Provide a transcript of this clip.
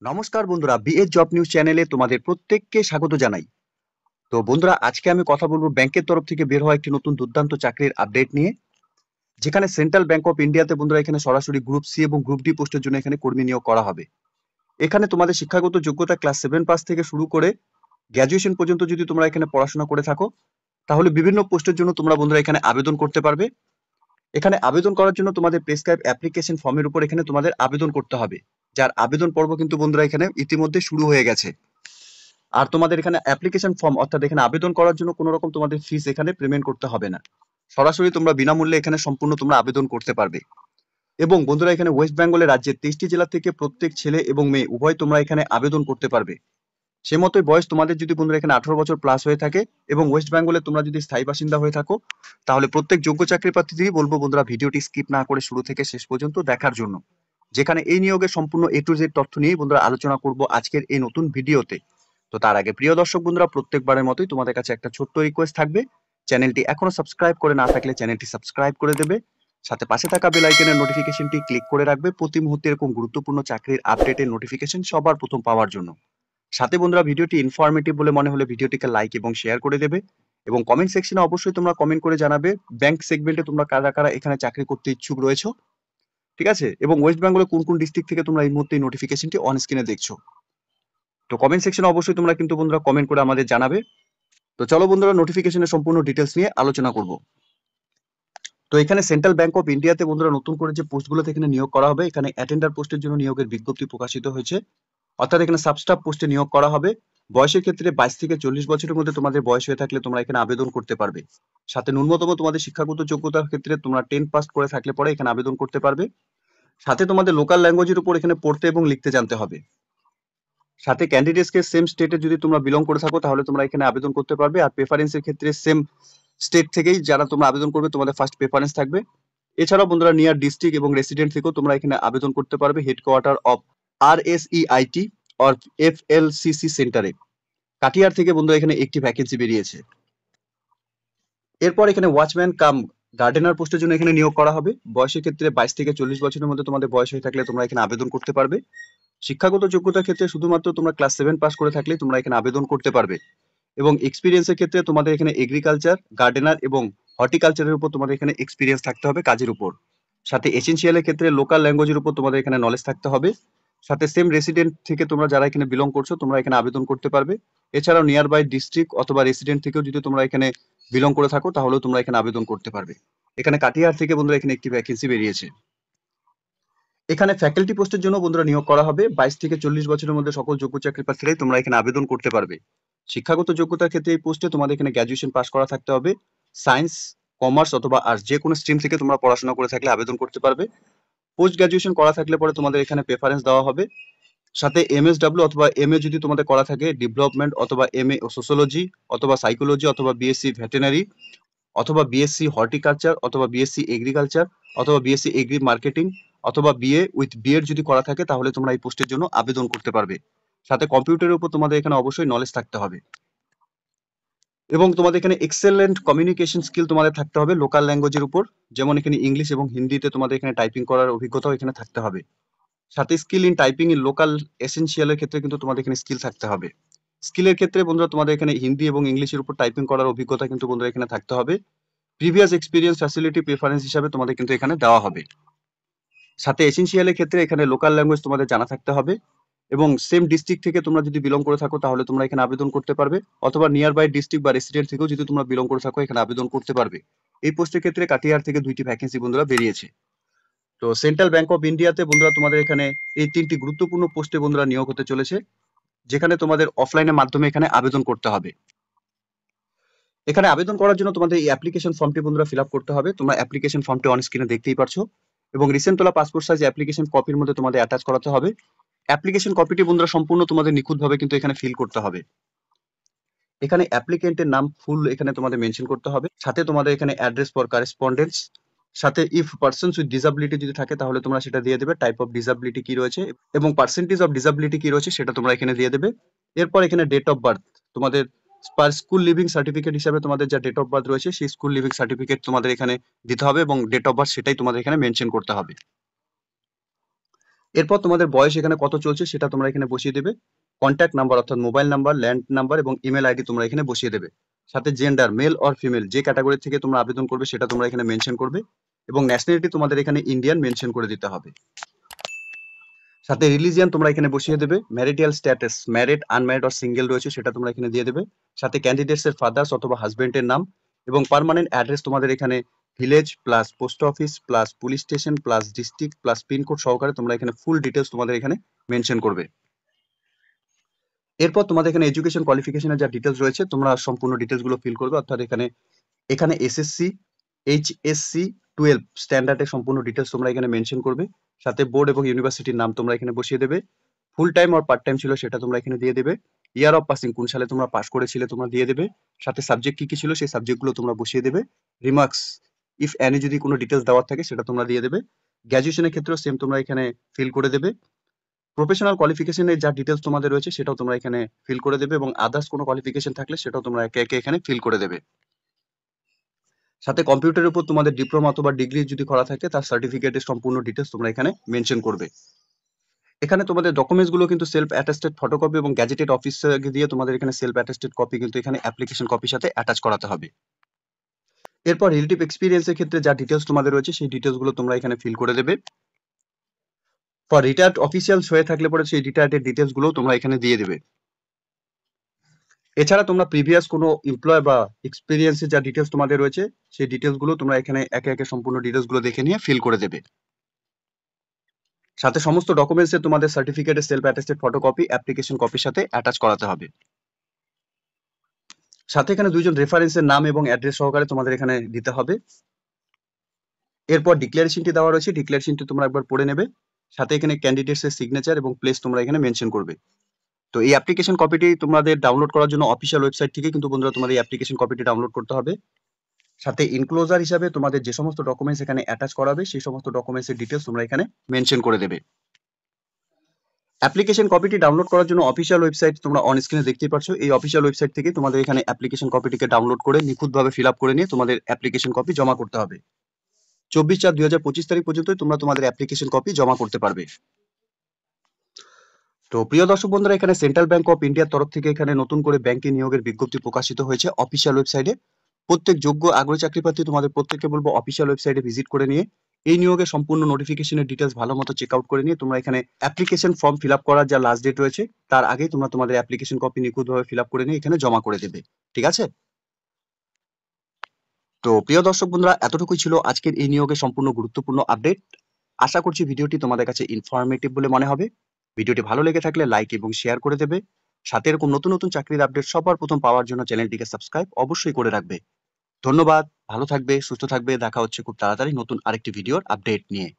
নমস্কার বন্ধুরা, BS job news চ্যানেলে তোমাদের প্রত্যেককে স্বাগত জানাই। তো বন্ধুরা, আজকে আমি কথা বলবো ব্যাংকের তরফ থেকে বের হওয়া একটি নতুন দুর্দান্ত চাকরির আপডেট নিয়ে, যেখানে সেন্ট্রাল ব্যাংক অফ ইন্ডিয়াতে বন্ধুরা এখানে সরাসরি গ্রুপ সি এবং গ্রুপ ডি পোস্টের জন্য এখানে কর্মী নিয়োগ করা হবে। এখানে তোমাদের শিক্ষাগত যোগ্যতা ক্লাস 7 পাস থেকে শুরু করে গ্র্যাজুয়েশন পর্যন্ত যদি তোমরা এখানে পড়াশোনা করে থাকো, তাহলে বিভিন্ন পোস্টের জন্য তোমরা বন্ধুরা এখানে আবেদন করতে পারবে। এখানে আবেদন করার জন্য তোমাদের প্রেসক্রাইব অ্যাপ্লিকেশন ফর্মের উপর এখানে তোমাদের আবেদন করতে হবে, যার আবেদন পর্ব কিন্তু বন্ধুরা এখানে ইতিমধ্যে শুরু হয়ে গেছে। আর তোমাদের এখানে অ্যাপ্লিকেশন ফর্ম অর্থাৎ এখানে আবেদন করার জন্য কোনো রকম তোমাদের ফিস এখানে পেমেন্ট করতে হবে না। সরাসরি তোমরা বিনামূল্যে এখানে সম্পূর্ণ তোমরা আবেদন করতে পারবে। এবং বন্ধুরা, এখানে ওয়েস্ট বেঙ্গলের রাজ্যের 23টি জেলা থেকে প্রত্যেক ছেলে এবং মেয়ে উভয় তোমরা এখানে আবেদন করতে পারবে। সে মতোই বয়স তোমাদের যদি বন্ধুরা এখানে 18 বছর প্লাস হয়ে থাকে এবং ওয়েস্ট বেঙ্গলে তোমরা যদি স্থায়ী বাসিন্দা হয়ে থাকো, তাহলে প্রত্যেক যোগ্য চাকরি প্রার্থীদেরই বলবো বন্ধুরা ভিডিওটি স্কিপ না করে শুরু থেকে শেষ পর্যন্ত দেখার জন্য, যেখানে এই নিয়োগের সম্পূর্ণ A to Z তথ্য নিয়ে বন্ধুরা আলোচনা করব আজকের এই নতুন ভিডিওতে। তো তার আগে প্রিয় দর্শক বন্ধুরা, প্রত্যেকবারের মতোই তোমাদের কাছে একটা ছোট্ট রিকোয়েস্ট থাকবে, চ্যানেলটি এখনো সাবস্ক্রাইব করে না থাকলে চ্যানেলটি সাবস্ক্রাইব করে দেবে, সাথে পাশে থাকা বেল আইকনের নোটিফিকেশনটি ক্লিক করে রাখবে প্রতি মুহূর্তে এরকম গুরুত্বপূর্ণ চাকরির আপডেটের নোটিফিকেশন সবার প্রথম পাওয়ার জন্য। সাথে বন্ধুরা, ভিডিওটি ইনফরমেটিভ বলে মনে হলে ভিডিওটিকে লাইক এবং শেয়ার করে দেবে, এবং কমেন্ট সেকশনে অবশ্যই তোমরা কমেন্ট করে জানাবে ব্যাংক সেগমেন্টে তোমরা কারা কারা এখানে চাকরি করতে ইচ্ছুক রয়েছো, ঠিক আছে, এবং ওয়েস্ট বেঙ্গলে কোন কোন ডিস্ট্রিক্ট থেকে তোমরা এই মুহূর্তে নোটিফিকেশনটি অন স্ক্রিনে দেখছো। তো কমেন্ট সেকশনে অবশ্যই তোমরা কিন্তু বন্ধুরা কমেন্ট করে আমাদের জানাবে। তো চলো বন্ধুরা, নোটিফিকেশনের সম্পূর্ণ ডিটেলস নিয়ে আলোচনা করব। তো এখানে সেন্ট্রাল ব্যাংক অফ ইন্ডিয়াতে বন্ধুরা নতুন করে যে পোস্টগুলোতে এখানে নিয়োগ করা হবে, এখানে অ্যাটেন্ডার পোস্টের জন্য নিয়োগের বিজ্ঞপ্তি প্রকাশিত হয়েছে, অর্থাৎ এখানে সাবস্টাফ পোস্টে নিয়োগ করা হবে। বয়সের ক্ষেত্রে 22 থেকে 40 বছরের মধ্যে তোমাদের বয়স হয়ে থাকলে তোমরা এখানে আবেদন করতে পারবে। সাথে ন্যূনতম তোমাদের শিক্ষাগত যোগ্যতার ক্ষেত্রে তোমরা 10 পাস করে থাকলে পরে এখানে আবেদন করতে পারবে। সাথে তোমাদের লোকাল ল্যাঙ্গুয়েজের উপর এখানে পড়তে এবং লিখতে জানতে হবে। সাথে ক্যান্ডিডেটসকে সেম স্টেটে যদি তোমরা বিলং করে থাকো তাহলে তোমরা এখানে আবেদন করতে পারবে। আর প্রেফারেন্সের ক্ষেত্রে সেম স্টেট থেকেই যারা তোমরা আবেদন করবে তোমাদের ফার্স্ট প্রেফারেন্স থাকবে। এছাড়াও বন্ধুরা নিয়ার ডিস্ট্রিক্ট এবং রেসিডেন্ট থেকেও তোমরা এখানে আবেদন করতে পারবে headquarter of RSEIT or FLCC সেন্টারে। কাটিয়ার থেকে বন্ধুরা এখানে একটি ভ্যাকেন্সি বেরিয়েছে। এরপর এখানে ওয়াচম্যান কাম গার্ডেনার পোস্টের জন্য এখানে নিয়োগ করা হবে। বয়সের ক্ষেত্রে 22 থেকে 40 বছরের মধ্যে তোমাদের বয়স হয়ে থাকলে তোমরা এখানে আবেদন করতে পারবে। শিক্ষাগত যোগ্যতার ক্ষেত্রে শুধুমাত্র তোমরা ক্লাস 7 পাস করে থাকলে তোমরা এখানে আবেদন করতে পারবে। এবং এক্সপিরিয়েন্সের ক্ষেত্রে তোমাদের এখানে এগ্রিকালচার, গার্ডেনার এবং হর্টিকালচারের উপর তোমাদের এখানে এক্সপিরিয়েন্স থাকতে হবে কাজের উপর। সাথে এসেনশিয়ালের ক্ষেত্রে লোকাল ল্যাঙ্গুয়েজের উপর তোমাদের এখানে নলেজ থাকতে হবে। সাথে সেম রেসিডেন্ট থেকে তোমরা যারা এখানে বিলং করছো তোমরা এখানে আবেদন করতে পারবে। এছাড়াও নিয়ার বাই ডিস্ট্রিক্ট অথবা রেসিডেন্ট থেকেও যদি তোমরা এখানে বিলং করে থাকো তাহলেও তোমরা এখানে আবেদন করতে পারবে। এখানে কাটিহার থেকে বন্ধুরা এখানে একটি ভ্যাকেন্সি বেরিয়েছে। এখানে ফ্যাকাল্টি পোস্টের জন্য বন্ধুরা নিয়োগ করা হবে। 22 থেকে 40 বছরের মধ্যে সকল যোগ্য চাকরি প্রার্থীরাই তোমরা এখানে আবেদন করতে পারবে। শিক্ষাগত যোগ্যতার ক্ষেত্রে এই পোস্টে তোমাদের এখানে গ্র্যাজুয়েশন পাস করা থাকতে হবে। সায়েন্স, কমার্স অথবা আর্টস যে কোনো স্ট্রিম থেকে তোমরা পড়াশোনা করে থাকলে আবেদন করতে পারবে। পোস্ট গ্র্যাজুয়েশন করা থাকলে পরে তোমাদের এখানে প্রেফারেন্স দেওয়া হবে। সাথে MSW অথবা MA যদি তোমাদের করা থাকে ডেভেলপমেন্ট অথবা MA সোশ্যোলজি অথবা সাইকোলজি অথবা বিএসসি ভেটেনারি অথবা বিএসসি হর্টিকালচার অথবা বিএসসি এগ্রিকালচার অথবা বিএসসি এগ্রি মার্কেটিং অথবা বিএ উইথ বিএড যদি করা থাকে তাহলে তোমরা এই পোস্টের জন্য আবেদন করতে পারবে। সাথে কম্পিউটারের উপর তোমাদের এখানে অবশ্যই নলেজ থাকতে হবে, এবং তোমাদের এখানে এক্সেলেন্ট কমিউনিকেশন স্কিল তোমাদের থাকতে হবে লোকাল ল্যাঙ্গুয়েজের উপর, যেমন এখানে ইংলিশ এবং হিন্দিতে তোমাদের এখানে টাইপিং করার অভিজ্ঞতাও এখানে থাকতে হবে। সাথে skill in typing in local এসেনশিয়ালের ক্ষেত্রে কিন্তু তোমাদের এখানে স্কিল থাকতে হবে। স্কিলের ক্ষেত্রে বন্ধুরা তোমাদের এখানে হিন্দি এবং ইংলিশের উপর টাইপিং করার অভিজ্ঞতা কিন্তু বন্ধুরা এখানে থাকতে হবে। প্রিভিয়াস এক্সপিরিয়েন্স ফ্যাসিলিটি প্রেফারেন্স হিসাবে তোমাদের কিন্তু এখানে দেওয়া হবে। সাথে এসেনশিয়ালের ক্ষেত্রে এখানে লোকাল ল্যাঙ্গুয়েজ তোমাদের জানা থাকতে হবে, এবং সেম ডিস্ট্রিক্ট থেকে তোমরা যদি বিলং করে থাকো তাহলে তোমরা এখানে আবেদন করতে পারবে, অথবা নিয়ার বাই ডিস্ট্রিক্ট বা রেসিডেন্ট থেকেও যদি তোমরা বিলং করে থাকো এখানে আবেদন করতে পারবে। এই পোস্টের ক্ষেত্রে কাটিহার থেকে 2টি ভ্যাকেন্সি বন্ধুরা বেরিয়েছে। তো সেন্ট্রাল ব্যাংক অফ ইন্ডিয়াতে বন্ধুরা তোমাদের এখানে এই 3টি গুরুত্বপূর্ণ পোস্টে বন্ধুরা নিয়োগ হতে চলেছে, যেখানে তোমাদের অফলাইনের মাধ্যমে এখানে আবেদন করতে হবে। এখানে আবেদন করার জন্য তোমাদের এই অ্যাপ্লিকেশন ফর্মটি বন্ধুরা ফিল আপ করতে হবে। তোমরা অ্যাপ্লিকেশন ফর্মটি অন স্ক্রিনে দেখতেই পারছো, এবং রিসেন্ট তোলা পাসপোর্ট সাইজ অ্যাপ্লিকেশন কপির মধ্যে তোমাদের অ্যাটাচ করাতে হবে। অ্যাপ্লিকেশন কপিটি বন্ধুরা সম্পূর্ণ তোমাদের নিখুঁতভাবে কিন্তু এখানে ফিল করতে হবে। এখানে অ্যাপ্লিকেন্টের নাম ফুল এখানে তোমাদের মেনশন করতে হবে। সাথে তোমাদের এখানে অ্যাড্রেস ফর করেসপন্ডেন্স, সাথে ইফ পারসনস উইথ ডিসাবিলিটি যদি থাকে তাহলে তোমরা সেটা দিয়ে দেবে, টাইপ অফ ডিসাবিলিটি কি রয়েছে এবং পার্সেন্টেজ অফ ডিসাবিলিটি কি রয়েছে সেটা তোমরা এখানে দিয়ে দেবে। এরপর এখানে ডেট অফ বার্থ তোমাদের পার স্কুল লিভিং সার্টিফিকেট হিসাবে তোমাদের যা ডেট অফ বার্থ রয়েছে সেই স্কুল লিভিং সার্টিফিকেট তোমাদের এখানে দিতে হবে, এবং ডেট অফ বার্থ সেটাই তোমাদের এখানে মেনশন করতে হবে। এরপর তোমাদের বয়স এখানে কত চলছে সেটা তোমরা এখানে বসিয়ে দেবে। কন্ট্যাক্ট নাম্বার অর্থাৎ মোবাইল নাম্বার, ল্যান্ড নাম্বার এবং ইমেল আইডি তোমরা এখানে বসিয়ে দেবে। সাথে জেন্ডার মেল অর ফিমেল যে ক্যাটাগরি থেকে তোমরা আবেদন করবে সেটা তোমরা এখানে মেনশন করবে এবং ন্যাশনালিটি তোমাদের এখানে ইন্ডিয়ান মেনশন করে দিতে হবে। সাথে রিলিজিয়ান তোমরা এখানে বসিয়ে দেবে। Marital status married, unmarried or single রয়েছে সেটা তোমরা এখানে দিয়ে দেবে। সাথে ক্যান্ডিডেটস এর ফাদার্স অথবা হাজবেন্ডের নাম এবং পার্মানেন্ট অ্যাড্রেস তোমাদের এখানে village plus post office plus police station plus district plus pincode সহকারে তোমরা এখানে ফুল ডিটেলস তোমাদের এখানে মেনশন করবে। এরপর তোমাদের এখানে এডুকেশন কোয়ালিফিকেশনের যা ডিটেলস রয়েছে তোমরা সম্পূর্ণ ডিটেলস গুলো ফিল করবে। অর্থাৎ এখানে এসএসসি, এইচএসসি 12 স্ট্যান্ডার্ডের সম্পূর্ণ ডিটেলস তোমরা এখানে মেনশন করবে। সাথে বোর্ড এবং ইউনিভার্সিটির নাম তোমরা এখানে বসিয়ে দেবে। Full time or part time ছিল সেটা তোমরা এখানে দিয়ে দেবে। ইয়ার অফ পাসিং কোন সালে তোমরা পাস করেছিলে তোমরা দিয়ে দেবে। সাথে সাবজেক্ট কি কি ছিল সেই সাবজেক্টগুলো তোমরা বসিয়ে দেবে। রিমার্কস ইফ এনি যদি কোনো ডিটেলস দেওয়ার থাকে সেটা তোমরা দিয়ে দেবে। গ্র্যাজুয়েশনের ক্ষেত্রেও সেম তোমরা এখানে ফিল করে দেবে। প্রফেশনাল কোয়ালিফিকেশনের যা ডিটেলস তোমাদের রয়েছে সেটাও তোমরা এখানে ফিল করে দেবে এবং আদার্স কোনো কোয়ালিফিকেশন থাকলে সেটাও তোমরা একে একে এখানে ফিল করে দেবে। সাথে কম্পিউটারের উপর তোমাদের ডিপ্লোমা অথবা ডিগ্রি যদি করা থাকে তার সার্টিফিকেটের সম্পূর্ণ ডিটেলস তোমরা এখানে মেনশন করবে। এখানে তোমাদের ডকুমেন্টস গুলো কিন্তু সেলফ অ্যাটাস্টেড ফটোকপি এবং গ্যাজেটেড অফিসে দিয়ে তোমাদের এখানে সেলফ অ্যাটাস্টেড কপি কিন্তু এখানে অ্যাপ্লিকেশন কপির সাথে অ্যাটাচ করাতে হবে। এরপর রিলেটিভ এক্সপিরিয়েন্সের ক্ষেত্রে যা ডিটেলস তোমাদের রয়েছে সেই ডিটেলস গুলো তোমরা এখানে ফিল করে দেবে। ফর রিটায়ার্ড অফিসিয়ালস হয়ে থাকলে পরে সেই রিটায়ার্ডের ডিটেলস গুলো তোমরা এখানে দিয়ে দেবে। এছাড়া তোমরা প্রিভিয়াস কোনো এমপ্লয় বা এক্সপিরিয়েন্সের যা ডিটেলস তোমাদের রয়েছে সেই ডিটেলস গুলো তোমরা এখানে একে একে সম্পূর্ণ ডিটেলস গুলো দেখে নিয়ে ফিল করে দেবে। সাথে সমস্ত ডকুমেন্টসে তোমাদের সার্টিফিকেটের সেলফ অ্যাটাস্টেড ফটোকপি অ্যাপ্লিকেশন কপির সাথে অ্যাটাচ করাতে হবে। সাথে এখানে দুইজন রেফারেন্সের নাম এবং অ্যাড্রেস সহকারে তোমাদের এখানে দিতে হবে। এরপর ডিক্লারেশনটি দেওয়া রয়েছে, ডিক্লারেশনটি তোমরা একবার পড়ে নেবে। সাথে এখানে ক্যান্ডিডেটস এর সিগনেচার এবং প্লেস তোমরা এখানে মেনশন করবে। তো এই অ্যাপ্লিকেশন কপিটি তোমাদের ডাউনলোড করার জন্য অফিসিয়াল ওয়েবসাইট থেকে কিন্তু বন্ধুরা তোমাদের এই অ্যাপ্লিকেশন কপিটি ডাউনলোড করতে হবে। সাথে ইনক্লোজার হিসাবে তোমাদের যে সমস্ত ডকুমেন্টস এখানে অ্যাটাচ করাবে সেই সমস্ত ডকুমেন্টস এর ডিটেলস তোমরা এখানে মেনশন করে দেবে। অ্যাপ্লিকেশন কপিটি ডাউনলোড করার জন্য অফিসিয়াল ওয়েবসাইট তোমরা অন স্ক্রিনে দেখতেই পাচ্ছ। এই অফিসিয়াল ওয়েবসাইট থেকে তোমাদের এখানে অ্যাপ্লিকেশন কপিটিকে ডাউনলোড করে নিখুঁতভাবে ফিল আপ করে নিয়ে তোমাদের অ্যাপ্লিকেশন কপি জমা করতে হবে। 24/4/2025 তারিখ পর্যন্ত তোমরা তোমাদের অ্যাপ্লিকেশন কপি জমা করতে পারবে। তো প্রিয় দর্শক বন্ধুরা, এখানে সেন্ট্রাল ব্যাংক অফ ইন্ডিয়ার তরফ থেকে এখানে নতুন করে ব্যাংকে নিয়োগের বিজ্ঞপ্তি প্রকাশিত হয়েছে অফিসিয়াল ওয়েবসাইটে। প্রত্যেক যোগ্য আগ্রহী চাকরি প্রার্থী তোমাদের প্রত্যেককে বলবো অফিসিয়াল ওয়েবসাইটে ভিজিট করে নিয়ে এই নিয়োগের সম্পূর্ণ নোটিফিকেশনের ডিটেলস ভালো মতো চেক আউট করে নিয়ে তোমরা এখানে অ্যাপ্লিকেশন ফর্ম ফিল আপ করার যা লাস্ট ডেট রয়েছে তার আগেই তোমরা তোমাদের অ্যাপ্লিকেশন কপি নিখুঁতভাবে ফিল আপ করে নিয়ে এখানে জমা করে দেবে। ঠিক আছে? তো প্রিয় দর্শক বন্ধুরা, এতটুকুই ছিল আজকের এই নিয়োগের সম্পূর্ণ গুরুত্বপূর্ণ আপডেট। আশা করছি ভিডিওটি তোমাদের কাছে ইনফরমেটিভ বলে মনে হবে। ভিডিওটি ভালো লেগে থাকলে লাইক এবং শেয়ার করে দেবে। সাথে এরকম নতুন নতুন চাকরির আপডেট সবার প্রথম পাওয়ার জন্য চ্যানেলটিকে সাবস্ক্রাইব অবশ্যই করে রাখবে। ধন্যবাদ, ভালো থাকবে, সুস্থ থাকবে। দেখা হচ্ছে খুব তাড়াতাড়ি নতুন আরেকটি ভিডিওর আপডেট নিয়ে।